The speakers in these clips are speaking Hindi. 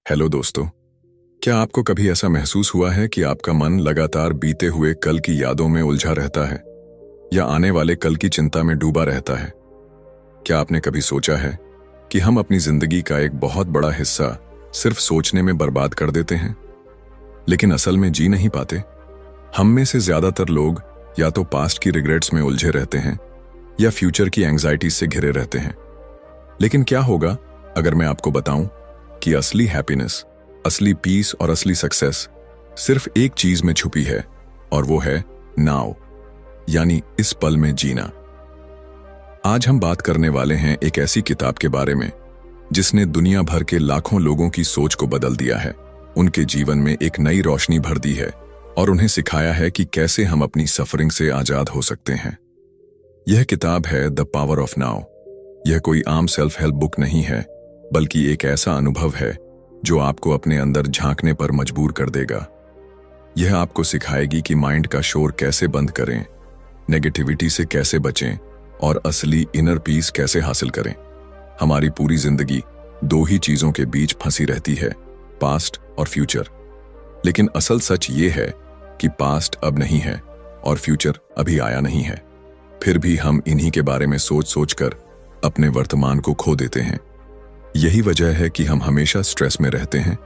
हेलो दोस्तों। क्या आपको कभी ऐसा महसूस हुआ है कि आपका मन लगातार बीते हुए कल की यादों में उलझा रहता है या आने वाले कल की चिंता में डूबा रहता है? क्या आपने कभी सोचा है कि हम अपनी जिंदगी का एक बहुत बड़ा हिस्सा सिर्फ सोचने में बर्बाद कर देते हैं, लेकिन असल में जी नहीं पाते? हम में से ज्यादातर लोग या तो पास्ट की रिग्रेट्स में उलझे रहते हैं या फ्यूचर की एंग्जाइटी से घिरे रहते हैं। लेकिन क्या होगा अगर मैं आपको बताऊं कि असली हैप्पीनेस, असली पीस और असली सक्सेस सिर्फ एक चीज में छुपी है, और वो है नाउ, यानी इस पल में जीना। आज हम बात करने वाले हैं एक ऐसी किताब के बारे में जिसने दुनिया भर के लाखों लोगों की सोच को बदल दिया है, उनके जीवन में एक नई रोशनी भर दी है और उन्हें सिखाया है कि कैसे हम अपनी सफरिंग से आजाद हो सकते हैं। यह किताब है द पावर ऑफ नाउ। यह कोई आम सेल्फ हेल्प बुक नहीं है, बल्कि एक ऐसा अनुभव है जो आपको अपने अंदर झांकने पर मजबूर कर देगा। यह आपको सिखाएगी कि माइंड का शोर कैसे बंद करें, नेगेटिविटी से कैसे बचें और असली इनर पीस कैसे हासिल करें। हमारी पूरी जिंदगी दो ही चीजों के बीच फंसी रहती है, पास्ट और फ्यूचर। लेकिन असल सच ये है कि पास्ट अब नहीं है और फ्यूचर अभी आया नहीं है। फिर भी हम इन्हीं के बारे में सोच सोचकर अपने वर्तमान को खो देते हैं। यही वजह है कि हम हमेशा स्ट्रेस में रहते हैं,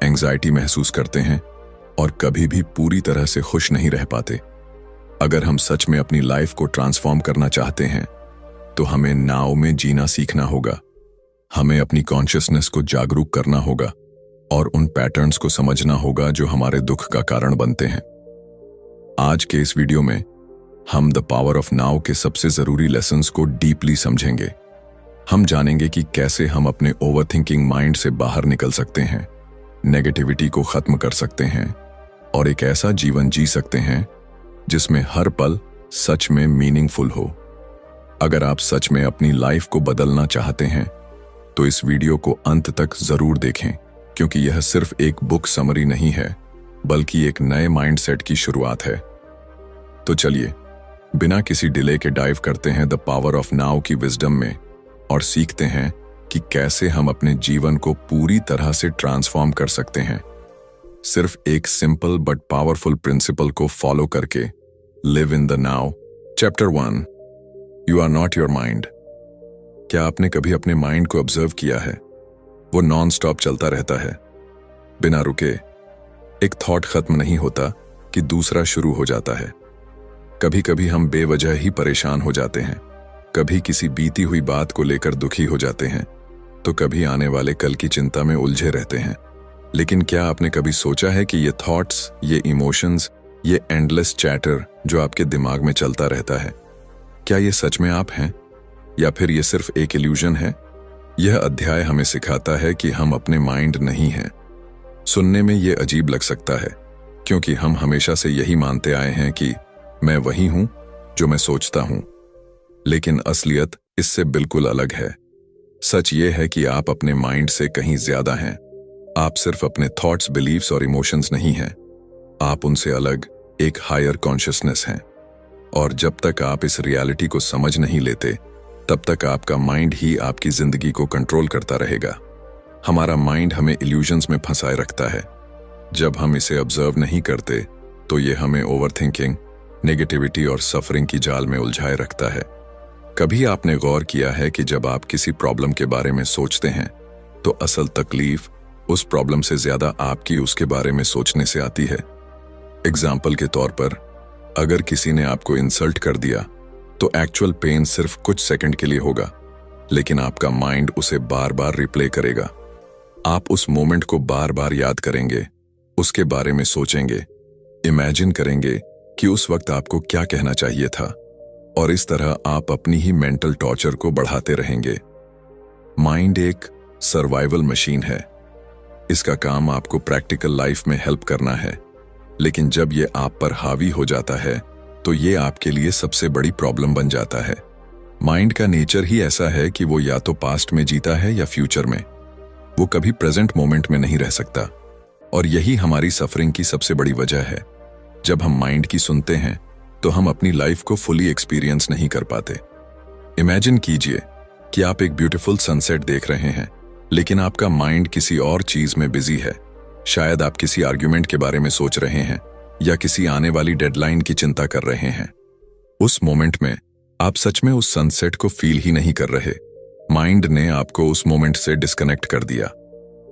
एंग्जाइटी महसूस करते हैं और कभी भी पूरी तरह से खुश नहीं रह पाते। अगर हम सच में अपनी लाइफ को ट्रांसफॉर्म करना चाहते हैं तो हमें नाव में जीना सीखना होगा। हमें अपनी कॉन्शियसनेस को जागरूक करना होगा और उन पैटर्न्स को समझना होगा जो हमारे दुख का कारण बनते हैं। आज के इस वीडियो में हम द पावर ऑफ नाउ के सबसे जरूरी लेसन्स को डीपली समझेंगे। हम जानेंगे कि कैसे हम अपने ओवरथिंकिंग माइंड से बाहर निकल सकते हैं, नेगेटिविटी को खत्म कर सकते हैं और एक ऐसा जीवन जी सकते हैं जिसमें हर पल सच में मीनिंगफुल हो। अगर आप सच में अपनी लाइफ को बदलना चाहते हैं तो इस वीडियो को अंत तक जरूर देखें, क्योंकि यह सिर्फ एक बुक समरी नहीं है, बल्कि एक नए माइंडसेट की शुरुआत है। तो चलिए बिना किसी डिले के डाइव करते हैं द पावर ऑफ नाउ की विजडम में और सीखते हैं कि कैसे हम अपने जीवन को पूरी तरह से ट्रांसफॉर्म कर सकते हैं, सिर्फ एक सिंपल बट पावरफुल प्रिंसिपल को फॉलो करके। Live in the now. Chapter 1, you are not your mind. क्या आपने कभी अपने माइंड को ऑब्जर्व किया है? वो नॉन स्टॉप चलता रहता है, बिना रुके। एक थॉट खत्म नहीं होता कि दूसरा शुरू हो जाता है। कभी कभी हम बेवजह ही परेशान हो जाते हैं, कभी किसी बीती हुई बात को लेकर दुखी हो जाते हैं, तो कभी आने वाले कल की चिंता में उलझे रहते हैं। लेकिन क्या आपने कभी सोचा है कि ये थॉट्स, ये इमोशंस, ये एंडलेस चैटर जो आपके दिमाग में चलता रहता है, क्या ये सच में आप हैं या फिर ये सिर्फ एक इल्यूजन है? यह अध्याय हमें सिखाता है कि हम अपने माइंड नहीं हैं। सुनने में ये अजीब लग सकता है, क्योंकि हम हमेशा से यही मानते आए हैं कि मैं वही हूं जो मैं सोचता हूं। लेकिन असलियत इससे बिल्कुल अलग है। सच ये है कि आप अपने माइंड से कहीं ज्यादा हैं। आप सिर्फ अपने थॉट्स, बिलीव्स और इमोशंस नहीं हैं। आप उनसे अलग एक हायर कॉन्शियसनेस हैं। और जब तक आप इस रियलिटी को समझ नहीं लेते, तब तक आपका माइंड ही आपकी जिंदगी को कंट्रोल करता रहेगा। हमारा माइंड हमें इल्यूजन्स में फंसाए रखता है। जब हम इसे ऑब्जर्व नहीं करते तो ये हमें ओवरथिंकिंग, नेगेटिविटी और सफरिंग की जाल में उलझाए रखता है। कभी आपने गौर किया है कि जब आप किसी प्रॉब्लम के बारे में सोचते हैं तो असल तकलीफ उस प्रॉब्लम से ज्यादा आपकी उसके बारे में सोचने से आती है। एग्जाम्पल के तौर पर, अगर किसी ने आपको इंसल्ट कर दिया तो एक्चुअल पेन सिर्फ कुछ सेकंड के लिए होगा, लेकिन आपका माइंड उसे बार बार रिप्ले करेगा। आप उस मोमेंट को बार बार याद करेंगे, उसके बारे में सोचेंगे, इमेजिन करेंगे कि उस वक्त आपको क्या कहना चाहिए था, और इस तरह आप अपनी ही मेंटल टॉर्चर को बढ़ाते रहेंगे। माइंड एक सर्वाइवल मशीन है। इसका काम आपको प्रैक्टिकल लाइफ में हेल्प करना है, लेकिन जब ये आप पर हावी हो जाता है तो ये आपके लिए सबसे बड़ी प्रॉब्लम बन जाता है। माइंड का नेचर ही ऐसा है कि वो या तो पास्ट में जीता है या फ्यूचर में। वो कभी प्रेजेंट मोमेंट में नहीं रह सकता, और यही हमारी सफरिंग की सबसे बड़ी वजह है। जब हम माइंड की सुनते हैं तो हम अपनी लाइफ को फुली एक्सपीरियंस नहीं कर पाते। इमेजिन कीजिए कि आप एक ब्यूटीफुल सनसेट देख रहे हैं, लेकिन आपका माइंड किसी और चीज में बिजी है। शायद आप किसी आर्ग्यूमेंट के बारे में सोच रहे हैं या किसी आने वाली डेडलाइन की चिंता कर रहे हैं। उस मोमेंट में आप सच में उस सनसेट को फील ही नहीं कर रहे। माइंड ने आपको उस मोमेंट से डिस्कनेक्ट कर दिया।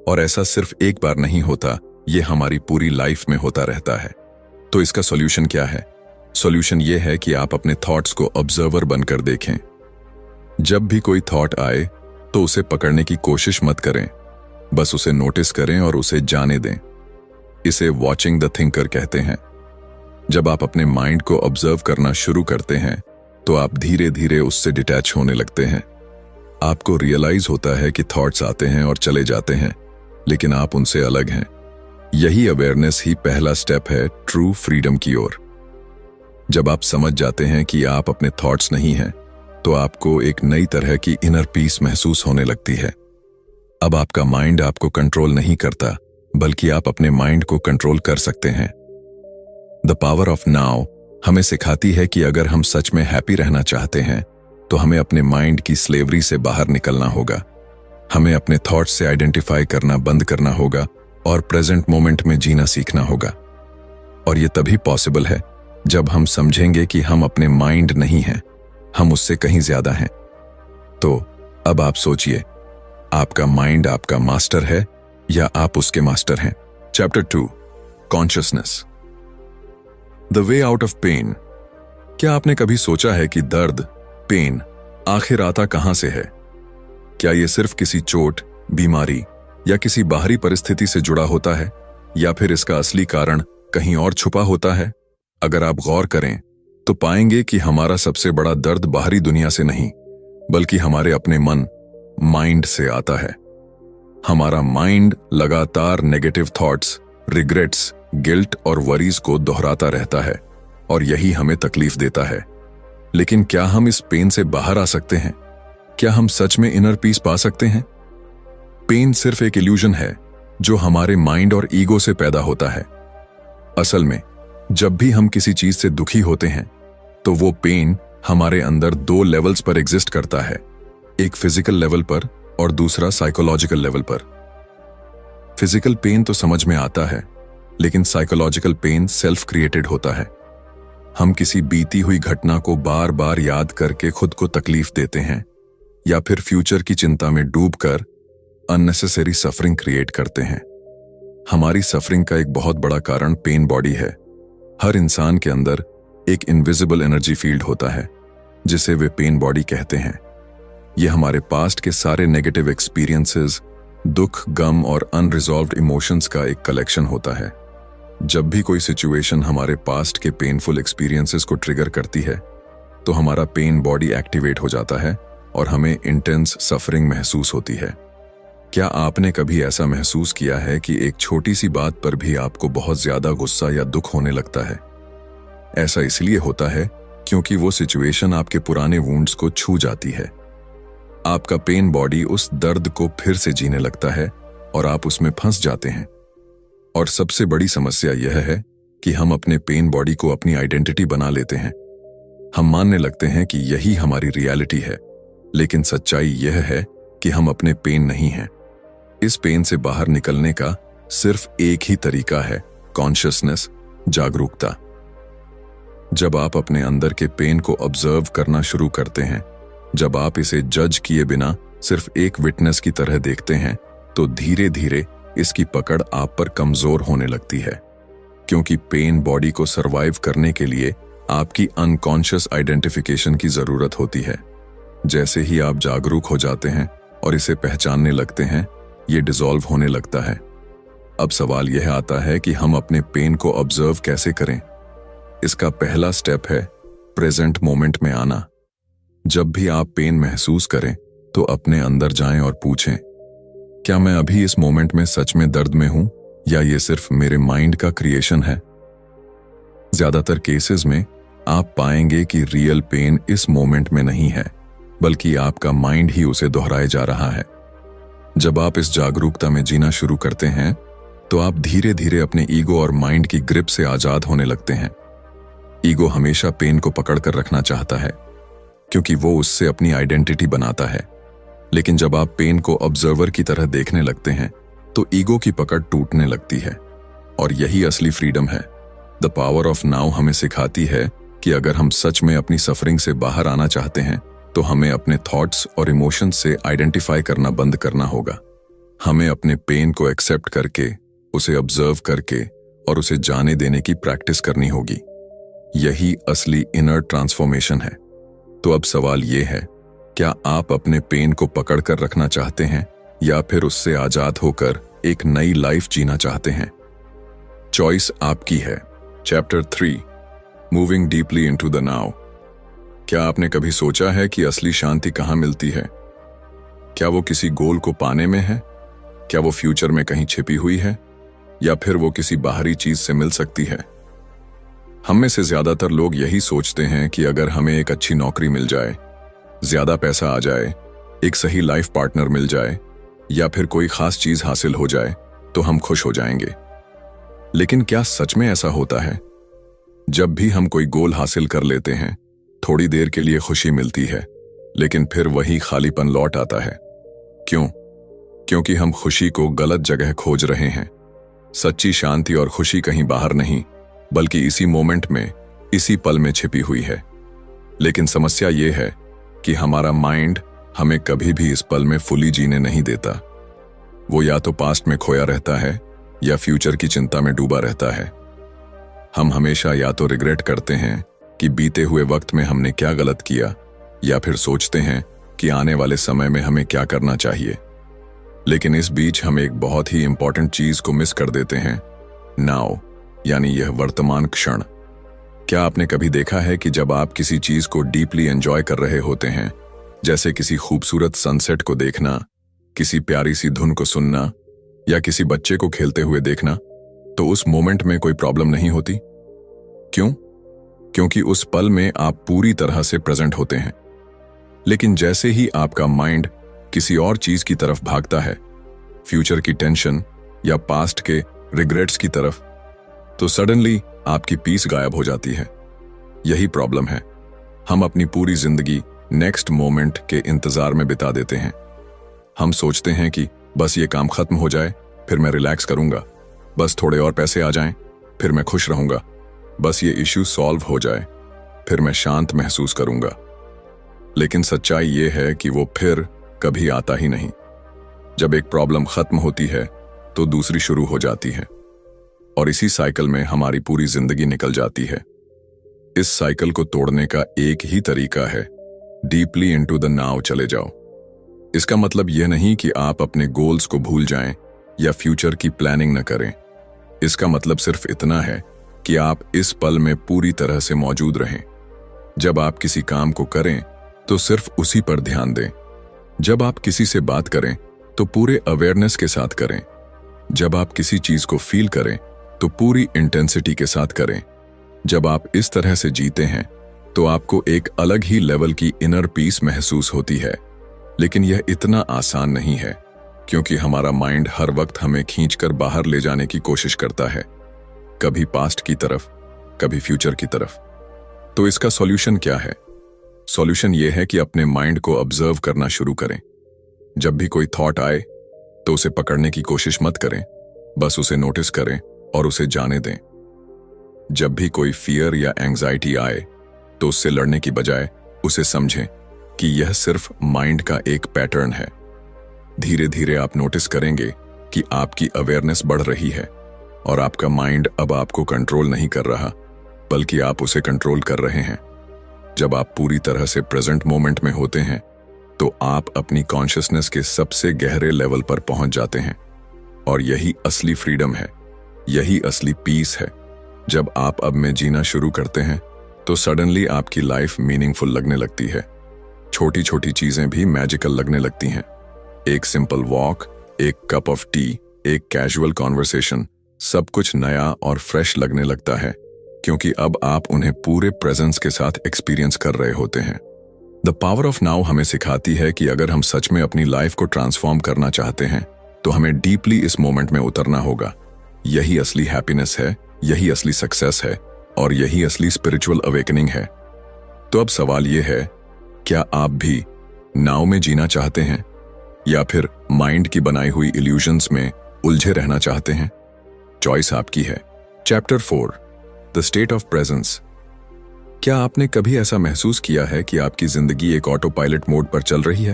और ऐसा सिर्फ एक बार नहीं होता, ये हमारी पूरी लाइफ में होता रहता है। तो इसका सॉल्यूशन क्या है? सॉल्यूशन ये है कि आप अपने थॉट्स को ऑब्जर्वर बनकर देखें। जब भी कोई थॉट आए तो उसे पकड़ने की कोशिश मत करें, बस उसे नोटिस करें और उसे जाने दें। इसे वॉचिंग द थिंकर कहते हैं। जब आप अपने माइंड को ऑब्जर्व करना शुरू करते हैं तो आप धीरे धीरे उससे डिटैच होने लगते हैं। आपको रियलाइज होता है कि थॉट्स आते हैं और चले जाते हैं, लेकिन आप उनसे अलग हैं। यही अवेयरनेस ही पहला स्टेप है ट्रू फ्रीडम की ओर। जब आप समझ जाते हैं कि आप अपने थॉट्स नहीं हैं, तो आपको एक नई तरह की इनर पीस महसूस होने लगती है। अब आपका माइंड आपको कंट्रोल नहीं करता, बल्कि आप अपने माइंड को कंट्रोल कर सकते हैं। द पावर ऑफ नाउ हमें सिखाती है कि अगर हम सच में हैप्पी रहना चाहते हैं तो हमें अपने माइंड की स्लेवरी से बाहर निकलना होगा। हमें अपने थॉट्स से आइडेंटिफाई करना बंद करना होगा और प्रेजेंट मोमेंट में जीना सीखना होगा। और ये तभी पॉसिबल है जब हम समझेंगे कि हम अपने माइंड नहीं हैं, हम उससे कहीं ज्यादा हैं। तो अब आप सोचिए, आपका माइंड आपका मास्टर है या आप उसके मास्टर हैं? Chapter 2, consciousness, the way out of pain. क्या आपने कभी सोचा है कि दर्द, पेन आखिर आता कहां से है? क्या यह सिर्फ किसी चोट, बीमारी या किसी बाहरी परिस्थिति से जुड़ा होता है, या फिर इसका असली कारण कहीं और छुपा होता है? अगर आप गौर करें तो पाएंगे कि हमारा सबसे बड़ा दर्द बाहरी दुनिया से नहीं, बल्कि हमारे अपने मन, माइंड से आता है। हमारा माइंड लगातार नेगेटिव थॉट्स, रिग्रेट्स, गिल्ट और वरीज को दोहराता रहता है और यही हमें तकलीफ देता है। लेकिन क्या हम इस पेन से बाहर आ सकते हैं? क्या हम सच में इनर पीस पा सकते हैं? पेन सिर्फ एक इल्यूजन है जो हमारे माइंड और ईगो से पैदा होता है। असल में जब भी हम किसी चीज से दुखी होते हैं तो वो पेन हमारे अंदर 2 लेवल्स पर एग्जिस्ट करता है, एक फिजिकल लेवल पर और दूसरा साइकोलॉजिकल लेवल पर। फिजिकल पेन तो समझ में आता है, लेकिन साइकोलॉजिकल पेन सेल्फ क्रिएटेड होता है। हम किसी बीती हुई घटना को बार बार याद करके खुद को तकलीफ देते हैं, या फिर फ्यूचर की चिंता में डूबकर अननेसेसरी सफरिंग क्रिएट करते हैं। हमारी सफरिंग का एक बहुत बड़ा कारण पेन बॉडी है। हर इंसान के अंदर एक इनविजिबल एनर्जी फील्ड होता है जिसे वे पेन बॉडी कहते हैं। यह हमारे पास्ट के सारे नेगेटिव एक्सपीरियंसेस, दुख, गम और अनरिजॉल्व्ड इमोशंस का एक कलेक्शन होता है। जब भी कोई सिचुएशन हमारे पास्ट के पेनफुल एक्सपीरियंसेस को ट्रिगर करती है तो हमारा पेन बॉडी एक्टिवेट हो जाता है और हमें इंटेंस सफरिंग महसूस होती है। क्या आपने कभी ऐसा महसूस किया है कि एक छोटी सी बात पर भी आपको बहुत ज्यादा गुस्सा या दुख होने लगता है? ऐसा इसलिए होता है क्योंकि वो सिचुएशन आपके पुराने वुंड्स को छू जाती है। आपका पेन बॉडी उस दर्द को फिर से जीने लगता है और आप उसमें फंस जाते हैं। और सबसे बड़ी समस्या यह है कि हम अपने पेन बॉडी को अपनी आइडेंटिटी बना लेते हैं। हम मानने लगते हैं कि यही हमारी रियलिटी है, लेकिन सच्चाई यह है कि हम अपने पेन नहीं हैं। इस पेन से बाहर निकलने का सिर्फ एक ही तरीका है, कॉन्शियसनेस, जागरूकता। जब आप अपने अंदर के पेन को ऑब्जर्व करना शुरू करते हैं, जब आप इसे जज किए बिना सिर्फ एक विटनेस की तरह देखते हैं, तो धीरे धीरे इसकी पकड़ आप पर कमजोर होने लगती है। क्योंकि पेन बॉडी को सरवाइव करने के लिए आपकी अनकॉन्शियस आइडेंटिफिकेशन की जरूरत होती है। जैसे ही आप जागरूक हो जाते हैं और इसे पहचानने लगते हैं, ये डिसॉल्व होने लगता है। अब सवाल यह आता है कि हम अपने पेन को ऑब्जर्व कैसे करें। इसका पहला स्टेप है प्रेजेंट मोमेंट में आना। जब भी आप पेन महसूस करें तो अपने अंदर जाएं और पूछें, क्या मैं अभी इस मोमेंट में सच में दर्द में हूं या ये सिर्फ मेरे माइंड का क्रिएशन है? ज्यादातर केसेस में आप पाएंगे कि रियल पेन इस मोमेंट में नहीं है, बल्कि आपका माइंड ही उसे दोहराए जा रहा है। जब आप इस जागरूकता में जीना शुरू करते हैं तो आप धीरे धीरे अपने ईगो और माइंड की ग्रिप से आजाद होने लगते हैं। ईगो हमेशा पेन को पकड़ कर रखना चाहता है क्योंकि वो उससे अपनी आइडेंटिटी बनाता है। लेकिन जब आप पेन को ऑब्जर्वर की तरह देखने लगते हैं तो ईगो की पकड़ टूटने लगती है। और यही असली फ्रीडम है। द पावर ऑफ नाउ हमें सिखाती है कि अगर हम सच में अपनी सफरिंग से बाहर आना चाहते हैं तो हमें अपने थॉट्स और इमोशंस से आइडेंटिफाई करना बंद करना होगा। हमें अपने पेन को एक्सेप्ट करके, उसे ऑब्जर्व करके और उसे जाने देने की प्रैक्टिस करनी होगी। यही असली इनर ट्रांसफॉर्मेशन है। तो अब सवाल ये है, क्या आप अपने पेन को पकड़ कर रखना चाहते हैं या फिर उससे आजाद होकर एक नई लाइफ जीना चाहते हैं? चॉइस आपकी है। Chapter 3, moving deeply into the now. क्या आपने कभी सोचा है कि असली शांति कहाँ मिलती है? क्या वो किसी गोल को पाने में है? क्या वो फ्यूचर में कहीं छिपी हुई है या फिर वो किसी बाहरी चीज से मिल सकती है? हम में से ज्यादातर लोग यही सोचते हैं कि अगर हमें एक अच्छी नौकरी मिल जाए, ज्यादा पैसा आ जाए, एक सही लाइफ पार्टनर मिल जाए या फिर कोई खास चीज हासिल हो जाए तो हम खुश हो जाएंगे। लेकिन क्या सच में ऐसा होता है? जब भी हम कोई गोल हासिल कर लेते हैं, थोड़ी देर के लिए खुशी मिलती है, लेकिन फिर वही खालीपन लौट आता है। क्यों? क्योंकि हम खुशी को गलत जगह खोज रहे हैं। सच्ची शांति और खुशी कहीं बाहर नहीं, बल्कि इसी मोमेंट में, इसी पल में छिपी हुई है। लेकिन समस्या यह है कि हमारा माइंड हमें कभी भी इस पल में फुली जीने नहीं देता। वो या तो पास्ट में खोया रहता है या फ्यूचर की चिंता में डूबा रहता है। हम हमेशा या तो रिग्रेट करते हैं कि बीते हुए वक्त में हमने क्या गलत किया, या फिर सोचते हैं कि आने वाले समय में हमें क्या करना चाहिए। लेकिन इस बीच हम एक बहुत ही इंपॉर्टेंट चीज को मिस कर देते हैं, नाउ, यानी यह वर्तमान क्षण। क्या आपने कभी देखा है कि जब आप किसी चीज को डीपली एंजॉय कर रहे होते हैं, जैसे किसी खूबसूरत सनसेट को देखना, किसी प्यारी सी धुन को सुनना या किसी बच्चे को खेलते हुए देखना, तो उस मोमेंट में कोई प्रॉब्लम नहीं होती? क्यों? क्योंकि उस पल में आप पूरी तरह से प्रेजेंट होते हैं। लेकिन जैसे ही आपका माइंड किसी और चीज की तरफ भागता है, फ्यूचर की टेंशन या पास्ट के रिग्रेट्स की तरफ, तो सडनली आपकी पीस गायब हो जाती है। यही प्रॉब्लम है। हम अपनी पूरी जिंदगी नेक्स्ट मोमेंट के इंतजार में बिता देते हैं। हम सोचते हैं कि बस ये काम खत्म हो जाए, फिर मैं रिलैक्स करूंगा। बस थोड़े और पैसे आ जाएं, फिर मैं खुश रहूंगा। बस ये इश्यू सॉल्व हो जाए, फिर मैं शांत महसूस करूंगा। लेकिन सच्चाई ये है कि वो फिर कभी आता ही नहीं। जब एक प्रॉब्लम खत्म होती है तो दूसरी शुरू हो जाती है, और इसी साइकिल में हमारी पूरी जिंदगी निकल जाती है। इस साइकिल को तोड़ने का एक ही तरीका है, डीपली इनटू द नाउ चले जाओ। इसका मतलब यह नहीं कि आप अपने गोल्स को भूल जाएं या फ्यूचर की प्लानिंग न करें। इसका मतलब सिर्फ इतना है कि आप इस पल में पूरी तरह से मौजूद रहें। जब आप किसी काम को करें तो सिर्फ उसी पर ध्यान दें। जब आप किसी से बात करें तो पूरे अवेयरनेस के साथ करें। जब आप किसी चीज को फील करें तो पूरी इंटेंसिटी के साथ करें। जब आप इस तरह से जीते हैं तो आपको एक अलग ही लेवल की इनर पीस महसूस होती है। लेकिन यह इतना आसान नहीं है, क्योंकि हमारा माइंड हर वक्त हमें खींचकर बाहर ले जाने की कोशिश करता है, कभी पास्ट की तरफ, कभी फ्यूचर की तरफ। तो इसका सॉल्यूशन क्या है? सॉल्यूशन यह है कि अपने माइंड को ऑब्जर्व करना शुरू करें। जब भी कोई थॉट आए तो उसे पकड़ने की कोशिश मत करें, बस उसे नोटिस करें और उसे जाने दें। जब भी कोई फियर या एंजाइटी आए तो उससे लड़ने की बजाय उसे समझें कि यह सिर्फ माइंड का एक पैटर्न है। धीरे धीरे आप नोटिस करेंगे कि आपकी अवेयरनेस बढ़ रही है और आपका माइंड अब आपको कंट्रोल नहीं कर रहा, बल्कि आप उसे कंट्रोल कर रहे हैं। जब आप पूरी तरह से प्रेजेंट मोमेंट में होते हैं तो आप अपनी कॉन्शियसनेस के सबसे गहरे लेवल पर पहुंच जाते हैं, और यही असली फ्रीडम है, यही असली पीस है। जब आप अब में जीना शुरू करते हैं तो सडनली आपकी लाइफ मीनिंगफुल लगने लगती है। छोटी छोटी चीजें भी मैजिकल लगने लगती हैं। एक सिंपल वॉक, एक कप ऑफ टी, एक कैजुअल कॉन्वर्सेशन, सब कुछ नया और फ्रेश लगने लगता है, क्योंकि अब आप उन्हें पूरे प्रेजेंस के साथ एक्सपीरियंस कर रहे होते हैं। द पावर ऑफ नाउ हमें सिखाती है कि अगर हम सच में अपनी लाइफ को ट्रांसफॉर्म करना चाहते हैं तो हमें डीपली इस मोमेंट में उतरना होगा। यही असली हैप्पीनेस है, यही असली सक्सेस है, और यही असली स्पिरिचुअल अवेकनिंग है। तो अब सवाल यह है, क्या आप भी नाउ में जीना चाहते हैं या फिर माइंड की बनाई हुई इल्यूजन्स में उलझे रहना चाहते हैं? चॉइस आपकी है। Chapter 4, the state of presence. क्या आपने कभी ऐसा महसूस किया है कि आपकी जिंदगी एक ऑटो पायलट मोड पर चल रही है?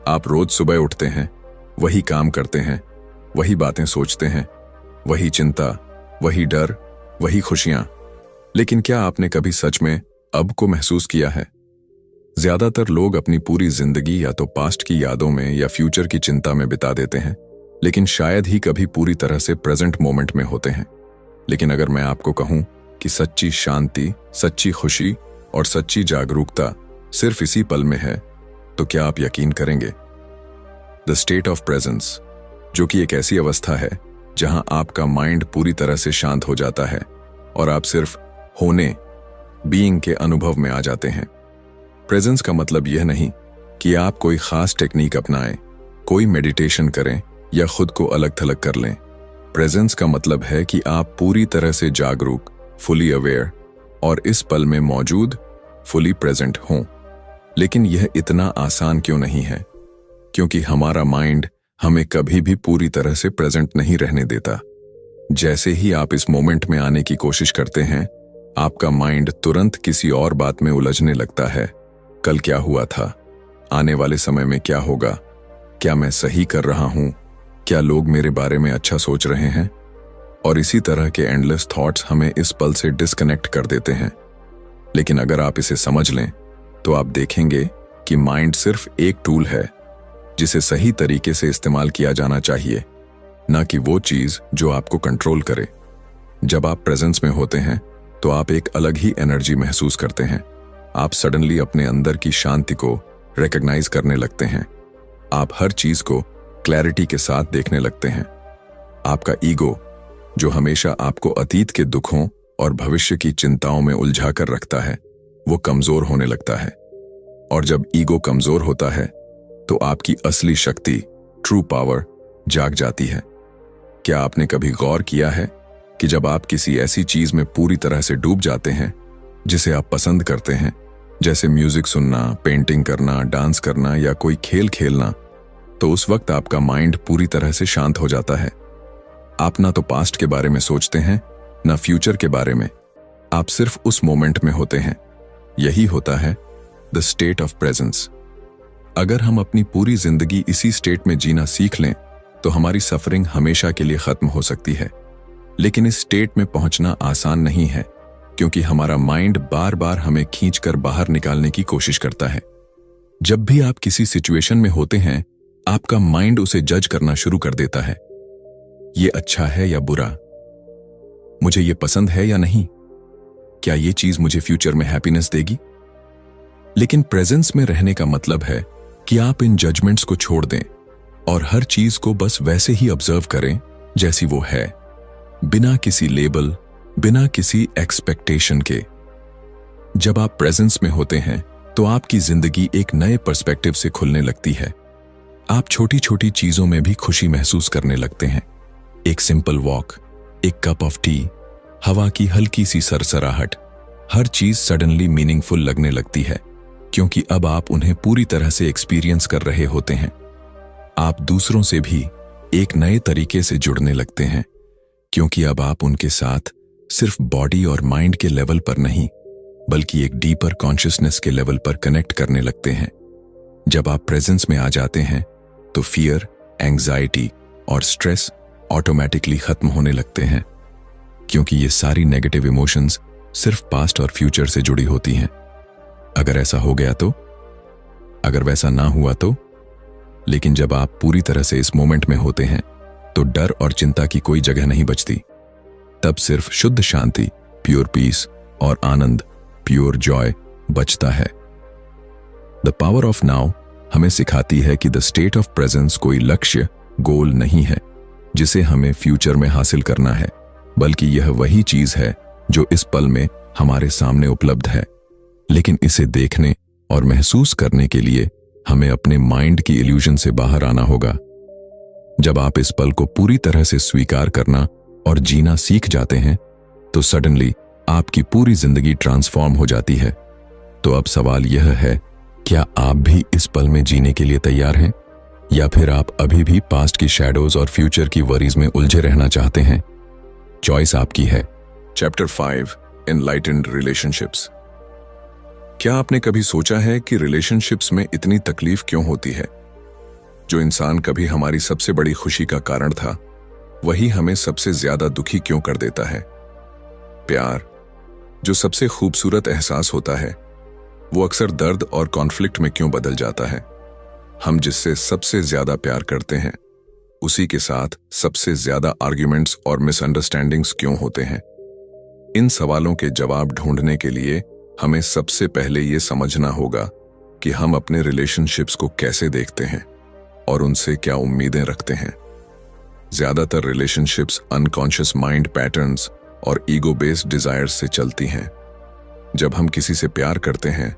आप रोज सुबह उठते हैं, वही काम करते हैं, वही बातें सोचते हैं, वही चिंता, वही डर, वही खुशियां। लेकिन क्या आपने कभी सच में अब को महसूस किया है? ज्यादातर लोग अपनी पूरी जिंदगी या तो पास्ट की यादों में या फ्यूचर की चिंता में बिता देते हैं, लेकिन शायद ही कभी पूरी तरह से प्रेजेंट मोमेंट में होते हैं। लेकिन अगर मैं आपको कहूं कि सच्ची शांति, सच्ची खुशी और सच्ची जागरूकता सिर्फ इसी पल में है, तो क्या आप यकीन करेंगे? द स्टेट ऑफ प्रेजेंस, जो कि एक ऐसी अवस्था है जहां आपका माइंड पूरी तरह से शांत हो जाता है और आप सिर्फ होने, बीइंग के अनुभव में आ जाते हैं। प्रेजेंस का मतलब यह नहीं कि आप कोई खास टेक्निक अपनाएं, कोई मेडिटेशन करें या खुद को अलग थलग कर लें। प्रेजेंस का मतलब है कि आप पूरी तरह से जागरूक, फुली अवेयर और इस पल में मौजूद, फुली प्रेजेंट हों। लेकिन यह इतना आसान क्यों नहीं है? क्योंकि हमारा माइंड हमें कभी भी पूरी तरह से प्रेजेंट नहीं रहने देता। जैसे ही आप इस मोमेंट में आने की कोशिश करते हैं, आपका माइंड तुरंत किसी और बात में उलझने लगता है। कल क्या हुआ था? आने वाले समय में क्या होगा? क्या मैं सही कर रहा हूं? क्या लोग मेरे बारे में अच्छा सोच रहे हैं? और इसी तरह के एंडलेस थॉट्स हमें इस पल से डिस्कनेक्ट कर देते हैं। लेकिन अगर आप इसे समझ लें, तो आप देखेंगे कि माइंड सिर्फ एक टूल है जिसे सही तरीके से इस्तेमाल किया जाना चाहिए, ना कि वो चीज जो आपको कंट्रोल करे। जब आप प्रेजेंस में होते हैं तो आप एक अलग ही एनर्जी महसूस करते हैं। आप सडनली अपने अंदर की शांति को रिकॉग्नाइज करने लगते हैं। आप हर चीज को क्लैरिटी के साथ देखने लगते हैं। आपका ईगो, जो हमेशा आपको अतीत के दुखों और भविष्य की चिंताओं में उलझा कर रखता है, वो कमजोर होने लगता है। और जब ईगो कमजोर होता है तो आपकी असली शक्ति, ट्रू पावर, जाग जाती है। क्या आपने कभी गौर किया है कि जब आप किसी ऐसी चीज में पूरी तरह से डूब जाते हैं जिसे आप पसंद करते हैं, जैसे म्यूजिक सुनना, पेंटिंग करना, डांस करना या कोई खेल खेलना, तो उस वक्त आपका माइंड पूरी तरह से शांत हो जाता है। आप ना तो पास्ट के बारे में सोचते हैं, ना फ्यूचर के बारे में। आप सिर्फ उस मोमेंट में होते हैं। यही होता है द स्टेट ऑफ प्रेजेंस। अगर हम अपनी पूरी जिंदगी इसी स्टेट में जीना सीख लें, तो हमारी सफरिंग हमेशा के लिए खत्म हो सकती है। लेकिन इस स्टेट में पहुंचना आसान नहीं है, क्योंकि हमारा माइंड बार बार हमें खींचकर बाहर निकालने की कोशिश करता है। जब भी आप किसी सिचुएशन में होते हैं, आपका माइंड उसे जज करना शुरू कर देता है। ये अच्छा है या बुरा? मुझे ये पसंद है या नहीं? क्या ये चीज मुझे फ्यूचर में हैप्पीनेस देगी? लेकिन प्रेजेंस में रहने का मतलब है कि आप इन जजमेंट्स को छोड़ दें और हर चीज को बस वैसे ही ऑब्जर्व करें जैसी वो है, बिना किसी लेबल, बिना किसी एक्सपेक्टेशन के। जब आप प्रेजेंस में होते हैं तो आपकी जिंदगी एक नए पर्सपेक्टिव से खुलने लगती है। आप छोटी छोटी चीजों में भी खुशी महसूस करने लगते हैं। एक सिंपल वॉक, एक कप ऑफ टी, हवा की हल्की सी सरसराहट, हर चीज सडनली मीनिंगफुल लगने लगती है, क्योंकि अब आप उन्हें पूरी तरह से एक्सपीरियंस कर रहे होते हैं। आप दूसरों से भी एक नए तरीके से जुड़ने लगते हैं, क्योंकि अब आप उनके साथ सिर्फ बॉडी और माइंड के लेवल पर नहीं, बल्कि एक डीपर कॉन्शियसनेस के लेवल पर कनेक्ट करने लगते हैं। जब आप प्रेजेंस में आ जाते हैं तो फियर, एंजाइटी और स्ट्रेस ऑटोमेटिकली खत्म होने लगते हैं, क्योंकि ये सारी नेगेटिव इमोशंस सिर्फ पास्ट और फ्यूचर से जुड़ी होती हैं। अगर ऐसा हो गया तो? अगर वैसा ना हुआ तो? लेकिन जब आप पूरी तरह से इस मोमेंट में होते हैं तो डर और चिंता की कोई जगह नहीं बचती। तब सिर्फ शुद्ध शांति, प्योर पीस और आनंद, प्योर जॉय बचता है। द पावर ऑफ नाउ हमें सिखाती है कि द स्टेट ऑफ प्रेजेंस कोई लक्ष्य, गोल नहीं है जिसे हमें फ्यूचर में हासिल करना है, बल्कि यह वही चीज है जो इस पल में हमारे सामने उपलब्ध है। लेकिन इसे देखने और महसूस करने के लिए हमें अपने माइंड की इल्यूजन से बाहर आना होगा। जब आप इस पल को पूरी तरह से स्वीकार करना और जीना सीख जाते हैं, तो सडनली आपकी पूरी जिंदगी ट्रांसफॉर्म हो जाती है। तो अब सवाल यह है, क्या आप भी इस पल में जीने के लिए तैयार हैं? या फिर आप अभी भी पास्ट की शैडोज और फ्यूचर की वरीज में उलझे रहना चाहते हैं? चॉइस आपकी है। Chapter 5 enlightened relationships. क्या आपने कभी सोचा है कि रिलेशनशिप्स में इतनी तकलीफ क्यों होती है? जो इंसान कभी हमारी सबसे बड़ी खुशी का कारण था, वही हमें सबसे ज्यादा दुखी क्यों कर देता है? प्यार, जो सबसे खूबसूरत एहसास होता है, वो अक्सर दर्द और कॉन्फ्लिक्ट में क्यों बदल जाता है? हम जिससे सबसे ज्यादा प्यार करते हैं, उसी के साथ सबसे ज्यादा आर्ग्यूमेंट्स और मिसअंडरस्टैंडिंग्स क्यों होते हैं? इन सवालों के जवाब ढूंढने के लिए हमें सबसे पहले ये समझना होगा कि हम अपने रिलेशनशिप्स को कैसे देखते हैं और उनसे क्या उम्मीदें रखते हैं। ज्यादातर रिलेशनशिप्स अनकॉन्शियस माइंड पैटर्न्स और ईगो बेस्ड डिजायर्स से चलती हैं। जब हम किसी से प्यार करते हैं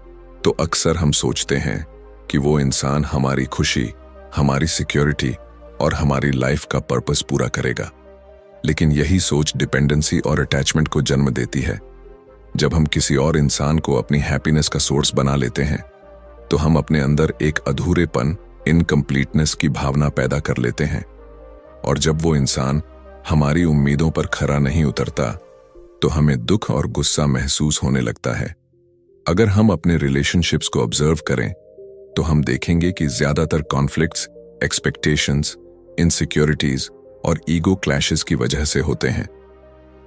तो अक्सर हम सोचते हैं कि वो इंसान हमारी खुशी, हमारी सिक्योरिटी और हमारी लाइफ का पर्पस पूरा करेगा। लेकिन यही सोच डिपेंडेंसी और अटैचमेंट को जन्म देती है। जब हम किसी और इंसान को अपनी हैप्पीनेस का सोर्स बना लेते हैं तो हम अपने अंदर एक अधूरेपन, इनकम्प्लीटनेस की भावना पैदा कर लेते हैं। और जब वो इंसान हमारी उम्मीदों पर खरा नहीं उतरता तो हमें दुख और गुस्सा महसूस होने लगता है। अगर हम अपने रिलेशनशिप्स को ऑब्जर्व करें तो हम देखेंगे कि ज्यादातर कॉन्फ्लिक्ट्स एक्सपेक्टेशंस, इनसिक्योरिटीज और ईगो क्लैशेस की वजह से होते हैं।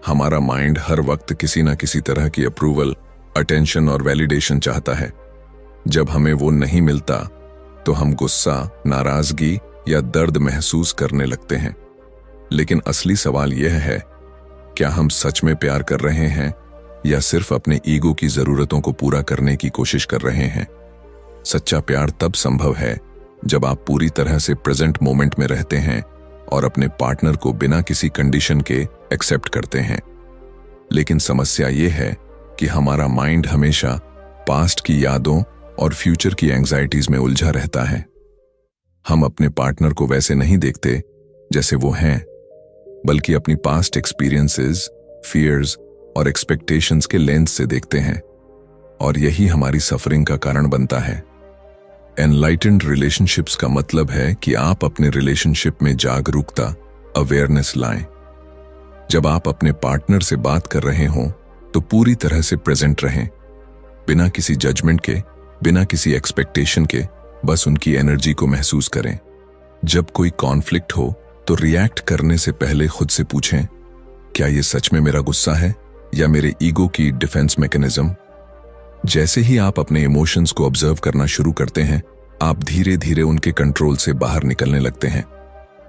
हमारा माइंड हर वक्त किसी ना किसी तरह की अप्रूवल, अटेंशन और वैलिडेशन चाहता है। जब हमें वो नहीं मिलता तो हम गुस्सा, नाराजगी या दर्द महसूस करने लगते हैं। लेकिन असली सवाल यह है, क्या हम सच में प्यार कर रहे हैं या सिर्फ अपने ईगो की जरूरतों को पूरा करने की कोशिश कर रहे हैं? सच्चा प्यार तब संभव है जब आप पूरी तरह से प्रेजेंट मोमेंट में रहते हैं और अपने पार्टनर को बिना किसी कंडीशन के एक्सेप्ट करते हैं। लेकिन समस्या यह है कि हमारा माइंड हमेशा पास्ट की यादों और फ्यूचर की एंग्जाइटीज में उलझा रहता है। हम अपने पार्टनर को वैसे नहीं देखते जैसे वो हैं, बल्कि अपनी पास्ट एक्सपीरियंसेस, फियर्स और एक्सपेक्टेशंस के लेंस से देखते हैं, और यही हमारी सफरिंग का कारण बनता है। एनलाइटेंड रिलेशनशिप्स का मतलब है कि आप अपने रिलेशनशिप में जागरूकता, अवेयरनेस लाएं। जब आप अपने पार्टनर से बात कर रहे हों तो पूरी तरह से प्रेजेंट रहें, बिना किसी जजमेंट के, बिना किसी एक्सपेक्टेशन के, बस उनकी एनर्जी को महसूस करें। जब कोई कॉन्फ्लिक्ट हो तो रिएक्ट करने से पहले खुद से पूछें, क्या ये सच में मेरा गुस्सा है या मेरे ईगो की डिफेंस मैकेनिज्म? जैसे ही आप अपने इमोशंस को ऑब्जर्व करना शुरू करते हैं, आप धीरे धीरे उनके कंट्रोल से बाहर निकलने लगते हैं।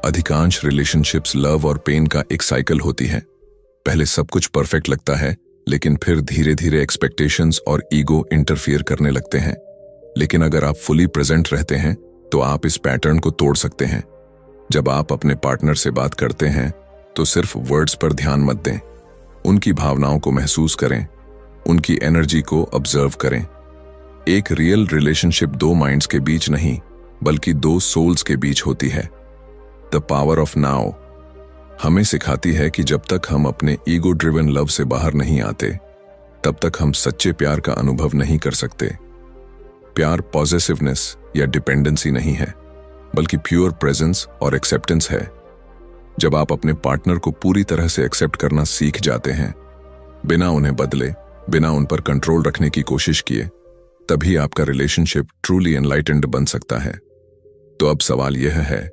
अधिकांश रिलेशनशिप्स लव और पेन का एक साइकिल होती है। पहले सब कुछ परफेक्ट लगता है, लेकिन फिर धीरे धीरे एक्सपेक्टेशंस और ईगो इंटरफियर करने लगते हैं। लेकिन अगर आप फुली प्रेजेंट रहते हैं तो आप इस पैटर्न को तोड़ सकते हैं। जब आप अपने पार्टनर से बात करते हैं तो सिर्फ वर्ड्स पर ध्यान मत दें, उनकी भावनाओं को महसूस करें, उनकी एनर्जी को ऑब्जर्व करें। एक रियल रिलेशनशिप दो माइंड्स के बीच नहीं, बल्कि दो सोल्स के बीच होती है। द पावर ऑफ नाउ हमें सिखाती है कि जब तक हम अपने ईगो ड्रिवन लव से बाहर नहीं आते, तब तक हम सच्चे प्यार का अनुभव नहीं कर सकते। प्यार पॉसेसिवनेस या डिपेंडेंसी नहीं है, बल्कि प्योर प्रेजेंस और एक्सेप्टेंस है। जब आप अपने पार्टनर को पूरी तरह से एक्सेप्ट करना सीख जाते हैं, बिना उन्हें बदले, बिना उन पर कंट्रोल रखने की कोशिश किए, तभी आपका रिलेशनशिप ट्रूली एनलाइटेंड बन सकता है। तो अब सवाल यह है,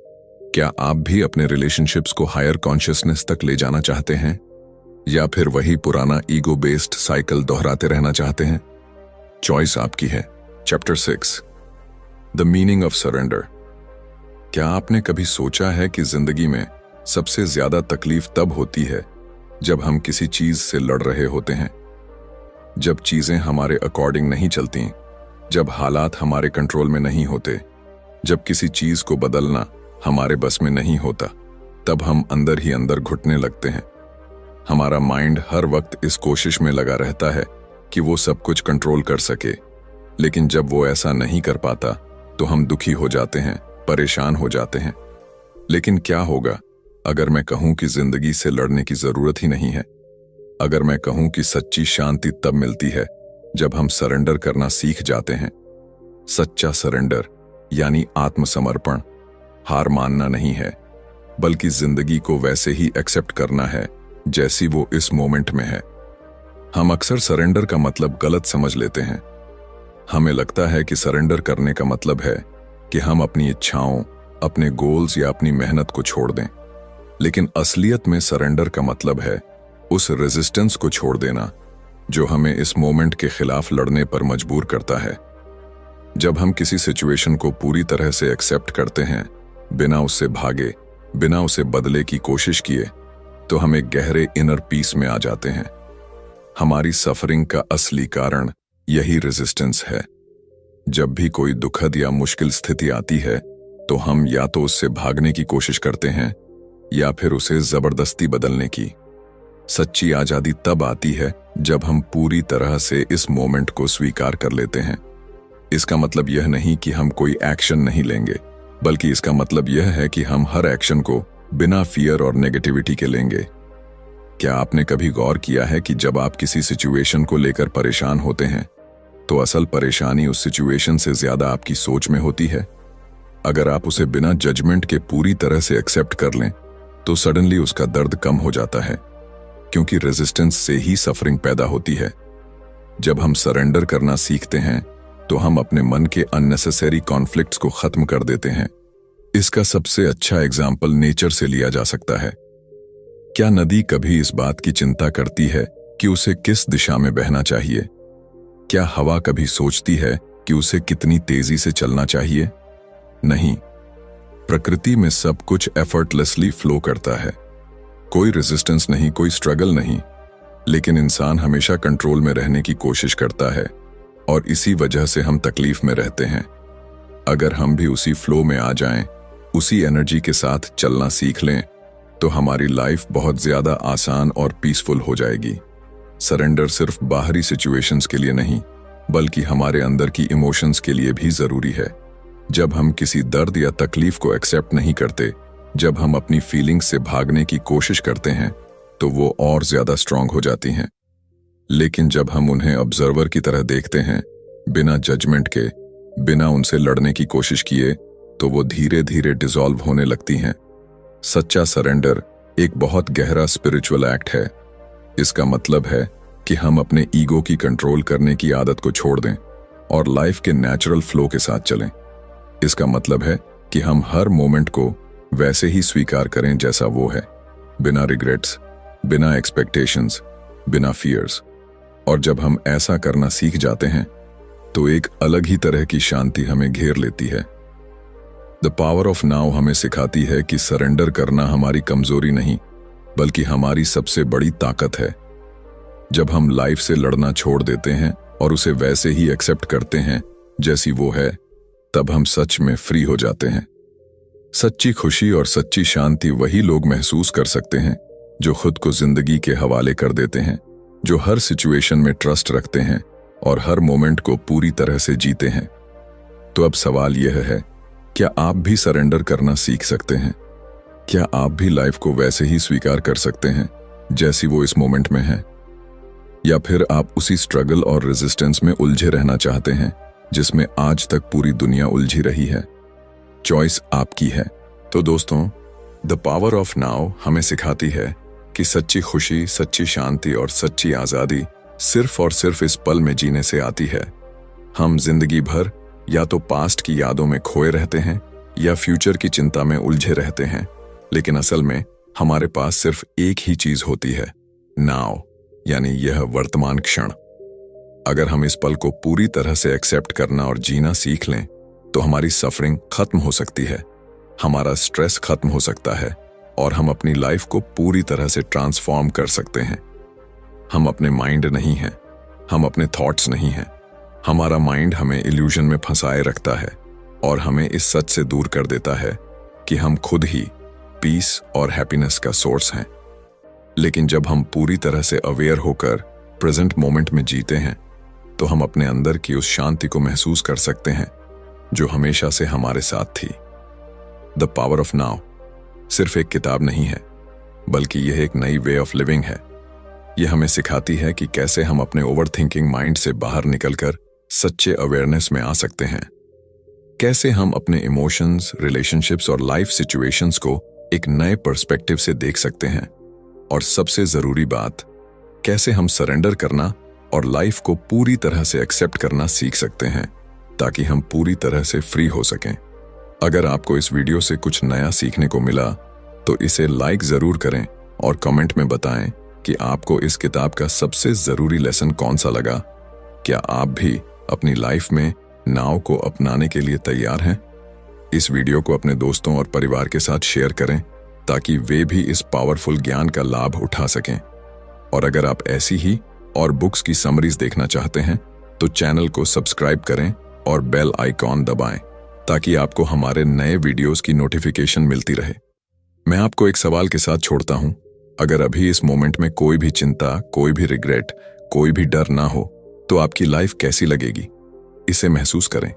क्या आप भी अपने रिलेशनशिप्स को हायर कॉन्शियसनेस तक ले जाना चाहते हैं, या फिर वही पुराना ईगो बेस्ड साइकिल दोहराते रहना चाहते हैं? चॉइस आपकी है। Chapter 6 the meaning of surrender. क्या आपने कभी सोचा है कि जिंदगी में सबसे ज्यादा तकलीफ तब होती है जब हम किसी चीज से लड़ रहे होते हैं, जब चीजें हमारे अकॉर्डिंग नहीं चलती, जब हालात हमारे कंट्रोल में नहीं होते, जब किसी चीज को बदलना हमारे बस में नहीं होता, तब हम अंदर ही अंदर घुटने लगते हैं। हमारा माइंड हर वक्त इस कोशिश में लगा रहता है कि वो सब कुछ कंट्रोल कर सके, लेकिन जब वो ऐसा नहीं कर पाता तो हम दुखी हो जाते हैं, परेशान हो जाते हैं। लेकिन क्या होगा अगर मैं कहूं कि जिंदगी से लड़ने की जरूरत ही नहीं है? अगर मैं कहूं कि सच्ची शांति तब मिलती है जब हम सरेंडर करना सीख जाते हैं। सच्चा सरेंडर यानी आत्मसमर्पण, हार मानना नहीं है, बल्कि जिंदगी को वैसे ही एक्सेप्ट करना है जैसी वो इस मोमेंट में है। हम अक्सर सरेंडर का मतलब गलत समझ लेते हैं। हमें लगता है कि सरेंडर करने का मतलब है कि हम अपनी इच्छाओं, अपने गोल्स या अपनी मेहनत को छोड़ दें। लेकिन असलियत में सरेंडर का मतलब है उस रेजिस्टेंस को छोड़ देना जो हमें इस मोमेंट के खिलाफ लड़ने पर मजबूर करता है। जब हम किसी सिचुएशन को पूरी तरह से एक्सेप्ट करते हैं, बिना उससे भागे, बिना उसे बदले की कोशिश किए, तो हम एक गहरे इनर पीस में आ जाते हैं। हमारी सफरिंग का असली कारण यही रेजिस्टेंस है। जब भी कोई दुखद या मुश्किल स्थिति आती है, तो हम या तो उससे भागने की कोशिश करते हैं या फिर उसे जबरदस्ती बदलने की। सच्ची आजादी तब आती है जब हम पूरी तरह से इस मोमेंट को स्वीकार कर लेते हैं। इसका मतलब यह नहीं कि हम कोई एक्शन नहीं लेंगे, बल्कि इसका मतलब यह है कि हम हर एक्शन को बिना फियर और नेगेटिविटी के लेंगे। क्या आपने कभी गौर किया है कि जब आप किसी सिचुएशन को लेकर परेशान होते हैं, तो असल परेशानी उस सिचुएशन से ज्यादा आपकी सोच में होती है? अगर आप उसे बिना जजमेंट के पूरी तरह से एक्सेप्ट कर लें, तो सडनली उसका दर्द कम हो जाता है, क्योंकि रेजिस्टेंस से ही सफरिंग पैदा होती है। जब हम सरेंडर करना सीखते हैं, तो हम अपने मन के अननेसेसरी कॉन्फ्लिक्ट्स को खत्म कर देते हैं। इसका सबसे अच्छा एग्जाम्पल नेचर से लिया जा सकता है। क्या नदी कभी इस बात की चिंता करती है कि उसे किस दिशा में बहना चाहिए? क्या हवा कभी सोचती है कि उसे कितनी तेजी से चलना चाहिए? नहीं। प्रकृति में सब कुछ एफर्टलेसली फ्लो करता है। कोई रेजिस्टेंस नहीं, कोई स्ट्रगल नहीं। लेकिन इंसान हमेशा कंट्रोल में रहने की कोशिश करता है, और इसी वजह से हम तकलीफ में रहते हैं। अगर हम भी उसी फ्लो में आ जाएं, उसी एनर्जी के साथ चलना सीख लें, तो हमारी लाइफ बहुत ज्यादा आसान और पीसफुल हो जाएगी। सरेंडर सिर्फ बाहरी सिचुएशंस के लिए नहीं, बल्कि हमारे अंदर की इमोशंस के लिए भी जरूरी है। जब हम किसी दर्द या तकलीफ को एक्सेप्ट नहीं करते, जब हम अपनी फीलिंग्स से भागने की कोशिश करते हैं, तो वो और ज्यादा स्ट्रांग हो जाती हैं। लेकिन जब हम उन्हें ऑब्जर्वर की तरह देखते हैं, बिना जजमेंट के, बिना उनसे लड़ने की कोशिश किए, तो वो धीरे धीरे डिसॉल्व होने लगती हैं। सच्चा सरेंडर एक बहुत गहरा स्पिरिचुअल एक्ट है। इसका मतलब है कि हम अपने ईगो की कंट्रोल करने की आदत को छोड़ दें और लाइफ के नेचुरल फ्लो के साथ चलें। इसका मतलब है कि हम हर मोमेंट को वैसे ही स्वीकार करें जैसा वो है, बिना रिग्रेट्स, बिना एक्सपेक्टेशंस, बिना फियर्स। और जब हम ऐसा करना सीख जाते हैं, तो एक अलग ही तरह की शांति हमें घेर लेती है। द पावर ऑफ नाउ हमें सिखाती है कि सरेंडर करना हमारी कमजोरी नहीं, बल्कि हमारी सबसे बड़ी ताकत है। जब हम लाइफ से लड़ना छोड़ देते हैं और उसे वैसे ही एक्सेप्ट करते हैं जैसी वो है, तब हम सच में फ्री हो जाते हैं। सच्ची खुशी और सच्ची शांति वही लोग महसूस कर सकते हैं जो खुद को जिंदगी के हवाले कर देते हैं, जो हर सिचुएशन में ट्रस्ट रखते हैं और हर मोमेंट को पूरी तरह से जीते हैं। तो अब सवाल यह है, क्या आप भी सरेंडर करना सीख सकते हैं? क्या आप भी लाइफ को वैसे ही स्वीकार कर सकते हैं जैसी वो इस मोमेंट में है? या फिर आप उसी स्ट्रगल और रेजिस्टेंस में उलझे रहना चाहते हैं जिसमें आज तक पूरी दुनिया उलझी रही है? चॉइस आपकी है। तो दोस्तों, द पावर ऑफ नाउ हमें सिखाती है कि सच्ची खुशी, सच्ची शांति और सच्ची आजादी सिर्फ और सिर्फ इस पल में जीने से आती है। हम जिंदगी भर या तो पास्ट की यादों में खोए रहते हैं या फ्यूचर की चिंता में उलझे रहते हैं, लेकिन असल में हमारे पास सिर्फ एक ही चीज होती है, नाउ, यानी यह वर्तमान क्षण। अगर हम इस पल को पूरी तरह से एक्सेप्ट करना और जीना सीख लें, तो हमारी सफरिंग खत्म हो सकती है, हमारा स्ट्रेस खत्म हो सकता है और हम अपनी लाइफ को पूरी तरह से ट्रांसफॉर्म कर सकते हैं। हम अपने माइंड नहीं हैं, हम अपने थॉट्स नहीं हैं। हमारा माइंड हमें इल्यूजन में फंसाए रखता है और हमें इस सच से दूर कर देता है कि हम खुद ही पीस और हैप्पीनेस का सोर्स हैं। लेकिन जब हम पूरी तरह से अवेयर होकर प्रेजेंट मोमेंट में जीते हैं, तो हम अपने अंदर की उस शांति को महसूस कर सकते हैं जो हमेशा से हमारे साथ थी। द पावर ऑफ नाउ सिर्फ एक किताब नहीं है, बल्कि यह एक नई वे ऑफ लिविंग है। यह हमें सिखाती है कि कैसे हम अपने ओवर थिंकिंग माइंड से बाहर निकलकर सच्चे अवेयरनेस में आ सकते हैं। कैसे हम अपने इमोशंस, रिलेशनशिप्स और लाइफ सिचुएशंस को एक नए पर्सपेक्टिव से देख सकते हैं, और सबसे जरूरी बात, कैसे हम सरेंडर करना और लाइफ को पूरी तरह से एक्सेप्ट करना सीख सकते हैं ताकि हम पूरी तरह से फ्री हो सकें। अगर आपको इस वीडियो से कुछ नया सीखने को मिला तो इसे लाइक जरूर करें और कमेंट में बताएं कि आपको इस किताब का सबसे जरूरी लेसन कौन सा लगा। क्या आप भी अपनी लाइफ में नाव को अपनाने के लिए तैयार हैं? इस वीडियो को अपने दोस्तों और परिवार के साथ शेयर करें ताकि वे भी इस पावरफुल ज्ञान का लाभ उठा सकें। और अगर आप ऐसी ही और बुक्स की समरीज देखना चाहते हैं तो चैनल को सब्सक्राइब करें और बेल आइकॉन दबाएं ताकि आपको हमारे नए वीडियोस की नोटिफिकेशन मिलती रहे। मैं आपको एक सवाल के साथ छोड़ता हूं। अगर अभी इस मोमेंट में कोई भी चिंता, कोई भी रिग्रेट, कोई भी डर ना हो तो आपकी लाइफ कैसी लगेगी? इसे महसूस करें,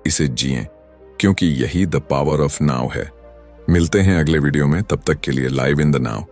इसे जिएं, क्योंकि यही द पावर ऑफ नाउ है। मिलते हैं अगले वीडियो में, तब तक के लिए लाइव इन द नाउ।